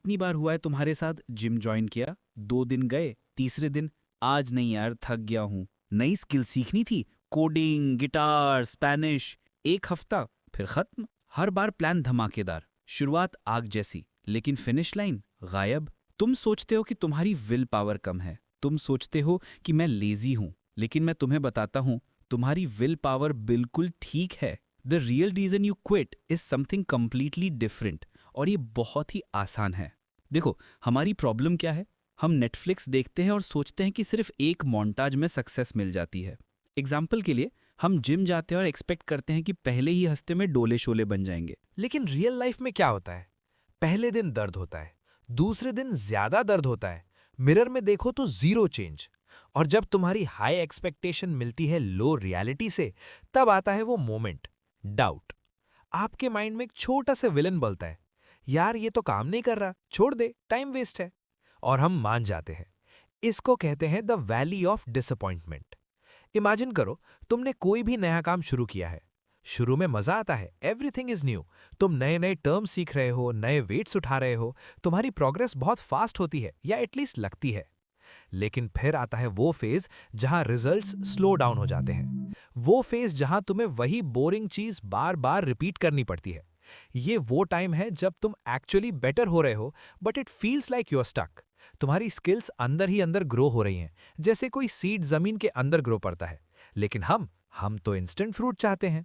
कितनी बार हुआ है तुम्हारे साथ, जिम ज्वाइन किया, 2 दिन गए, तीसरे दिन आज नहीं यार थक गया हूँ, नई स्किल सीखनी थी, कोडिंग, गिटार, स्पेनिश, एक हफ्ता फिर खत्म। हर बार प्लान धमाकेदार, शुरुआत आग जैसी, लेकिन फिनिश लाइन गायब। तुम सोचते हो कि तुम्हारी विल पावर कम है, तुम सोचते हो कि मैं लेजी हूं, लेकिन मैं तुम्हें बताता हूं तुम्हारी विल पावर बिल्कुल ठीक है। The real reason you quit is something completely different, और ये बहुत ही आसान है। देखो, हमारी प्रॉब्लम क्या है, हम नेटफ्लिक्स देखते हैं और सोचते हैं कि सिर्फ एक मोन्टाज में सक्सेस मिल जाती है। एग्जाम्पल के लिए, हम जिम जाते हैं और एक्सपेक्ट करते हैं कि पहले ही हफ्ते में डोले शोले बन जाएंगे। लेकिन रियल लाइफ में क्या होता है? पहले दिन दर्द होता है, दूसरे दिन ज्यादा दर्द होता है, मिरर में देखो तो जीरो चेंज। और जब तुम्हारी हाई एक्सपेक्टेशन मिलती है लो रियलिटी से, तब आता है वो मोमेंट, डाउट। आपके माइंड में एक छोटा सा विलन बोलता है, यार ये तो काम नहीं कर रहा, छोड़ दे, टाइम वेस्ट है। और हम मान जाते हैं। इसको कहते हैं the valley of disappointment. Imagine करो, तुमने कोई भी नया काम शुरू किया है। शुरू में मजा आता है, एवरीथिंग इज न्यू। तुम नए नए टर्म्स सीख रहे हो, नए वेट्स उठा रहे हो, तुम्हारी प्रोग्रेस बहुत फास्ट होती है, या एटलीस्ट लगती है। लेकिन फिर आता है वो फेज जहां रिजल्ट्स स्लो डाउन हो जाते हैं। वो फेज जहां तुम्हें वही बोरिंग चीज बार बार रिपीट करनी पड़ती है। ये वो टाइम है जब तुम एक्चुअली बेटर हो रहे हो, but it feels like you are stuck. तुम्हारी स्किल्स अंदर ही अंदर ग्रो हो रही हैं, जैसे कोई सीड जमीन के अंदर ग्रो करता है। लेकिन हम तो इंस्टेंट फ्रूट चाहते हैं।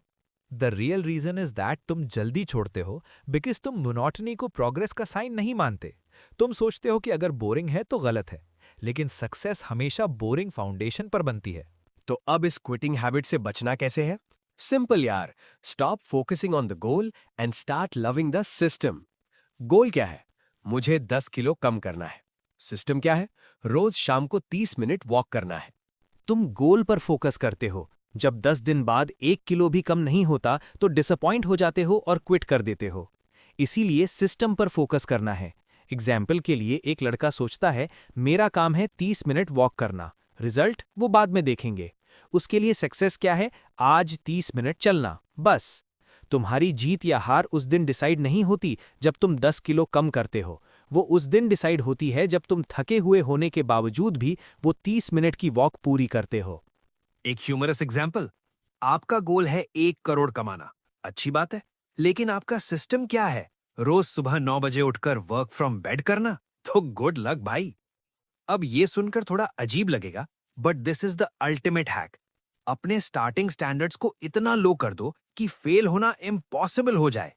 The real reason is that तुम जल्दी छोड़ते हो बिकॉज तुम मोनोटनी को प्रोग्रेस का साइन नहीं मानते। तुम सोचते हो कि अगर बोरिंग है तो गलत है, लेकिन सक्सेस हमेशा बोरिंग फाउंडेशन पर बनती है। तो अब इस क्विटिंग हैबिट से बचना कैसे है? सिंपल यार, stop focusing on the goal and start loving the system. Goal क्या है? मुझे 10 किलो कम करना है। सिस्टम क्या है? रोज शाम को 30 मिनट वॉक करना है। तुम गोल पर फोकस करते हो, जब 10 दिन बाद 1 किलो भी कम नहीं होता तो डिसअपॉइंट हो जाते हो और क्विट कर देते हो। इसीलिए सिस्टम पर फोकस करना है। एग्जाम्पल के लिए, एक लड़का सोचता है मेरा काम है 30 मिनट वॉक करना, रिजल्ट वो बाद में देखेंगे। उसके लिए सक्सेस क्या है? आज 30 मिनट चलना, बस। तुम्हारी जीत या हार उस दिन डिसाइड नहीं होती जब तुम 10 किलो कम करते हो। वो उस दिन डिसाइड होती है जब तुम थके हुए होने के बावजूद भी वो 30 मिनट की वॉक पूरी करते हो। एक ह्यूमरस एग्जाम्पल, आपका गोल है 1 करोड़ कमाना। अच्छी बात है, लेकिन आपका सिस्टम क्या है? रोज सुबह 9 बजे उठकर वर्क फ्रॉम बेड करना? तो गुड लक भाई। अब ये सुनकर थोड़ा अजीब लगेगा, but this is the ultimate hack. अपने स्टार्टिंग स्टैंडर्ड्स को इतना लो कर दो कि फेल होना इम्पॉसिबल हो जाए।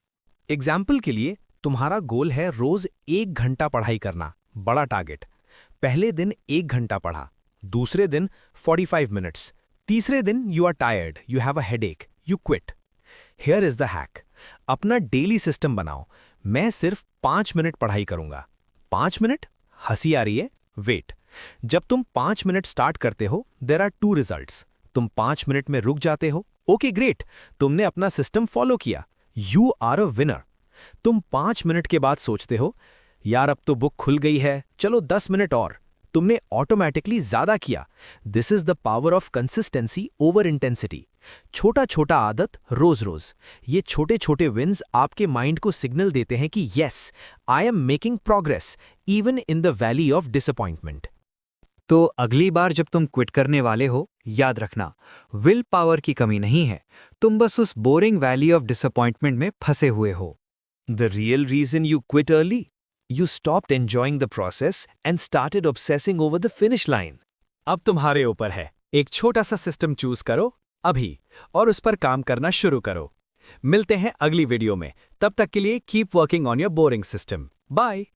एग्जाम्पल के लिए, तुम्हारा गोल है रोज 1 घंटा पढ़ाई करना, बड़ा टारगेट। पहले दिन 1 घंटा पढ़ा, दूसरे दिन 45 मिनट्स, तीसरे दिन you are tired, you have a headache, you quit. Here is the hack. अपना डेली सिस्टम बनाओ। मैं सिर्फ 5 मिनट पढ़ाई करूंगा। 5 मिनट? हंसी आ रही है? वेट। जब तुम 5 मिनट स्टार्ट करते हो, देयर आर 2 रिजल्ट्स। तुम 5 मिनट में रुक जाते हो, ओके ग्रेट, तुमने अपना सिस्टम फॉलो किया, यू आर अ विनर। तुम 5 मिनट के बाद सोचते हो, यार अब तो बुक खुल गई है, चलो 10 मिनट और। तुमने ऑटोमेटिकली ज्यादा किया। This is the power of consistency over intensity. छोटा छोटा आदत, रोज रोज। ये छोटे छोटे विन्स आपके माइंड को सिग्नल देते हैं कि yes, I am making progress even in the valley of disappointment. तो अगली बार जब तुम क्विट करने वाले हो, याद रखना, विल पावर की कमी नहीं है, तुम बस उस बोरिंग वैली ऑफ डिसअपॉइंटमेंट में फंसे हुए हो। The real reason you quit early? You stopped enjoying the process and started obsessing over the finish line. अब तुम्हारे ऊपर है, एक छोटा सा सिस्टम चूज करो अभी, और उस पर काम करना शुरू करो। मिलते हैं अगली वीडियो में, तब तक के लिए keep working on your boring system. Bye.